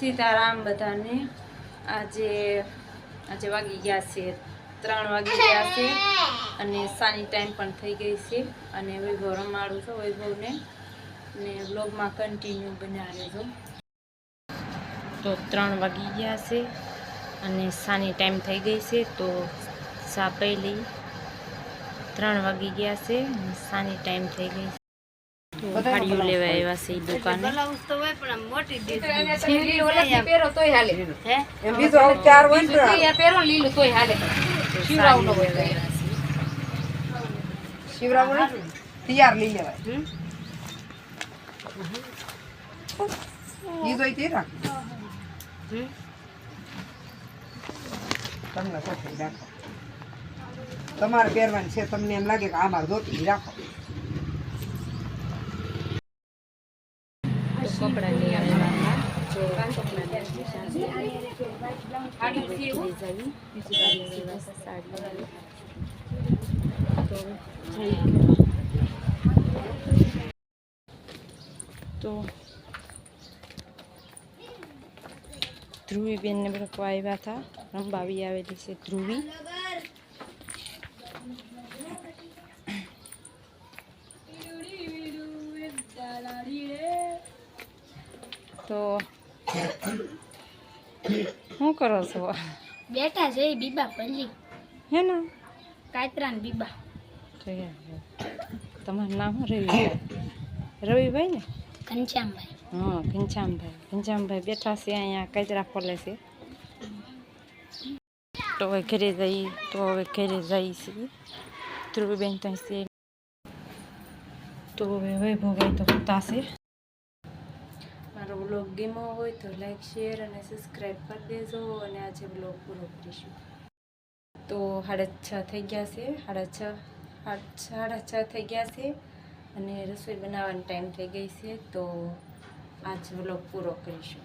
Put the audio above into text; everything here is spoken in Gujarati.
સીતારામ બધાને। આજે વાગી ગયા છે 3 વાગી ગયા છે અને સાની ટાઈમ પણ થઈ ગઈ છે અને વૈભવ રમાડું છું વૈભવને ને વ્લોગમાં કન્ટિન્યુ બન્યા રહેજો। તો 3 વાગી ગયા છે અને સાની ટાઈમ થઈ ગઈ છે તો ચા પી લઈ। 3 વાગી ગયા છે અને સાની ટાઈમ થઈ ગઈ છે તો ગાડીઓ લેવા આવ્યા છે દુકાને। બ્લાઉઝ તો હોય પણ મોટી ડીઝ પહેરો તોય હાલે હે એમ બીજો ચાર હોય ને પહેરો લીલું તોય હાલે શિવરાવનો હોય તો શિવરામ તૈયાર લઈ લેવાય ઈ જોઈ તે રાખ તમને કોઠી રાખો તમારે પહેરવાની છે તમને એમ લાગે કે આ માર ધોતી રાખો કપડા લઈ આવેલા તો ધ્રુવી બેનને બધા આવ્યા હતા રંબાવી આવેલી છે ધ્રુવી। તો શું કરો છો? બેઠા છે બીબા પલ્લી હે ને કાતરાન બીબા। તમારું નામ શું? રવિભાઈ ને? ઘનશ્યામભાઈ। હા ઘનશ્યામભાઈ બેઠા છે અહીંયા કચરા ખોલે છે। તો હવે ઘરે જઈએ છીએ ધ્રુવીબેન ત્યાં છે તો હવે વૈભવભાઈ તો હોતા છે। મારો બ્લોગ ગમ્યો હોય તો લાઈક શેર અને સબસ્ક્રાઈબ કરી દેજો અને આજે બ્લોગ પૂરો કરીશું। તો 6:30 થઈ ગયા છે 6:30 થઈ ગયા છે અને રસોઈ બનાવવાનો ટાઈમ થઈ ગઈ છે તો આજ બ્લોગ પૂરો કરીશું।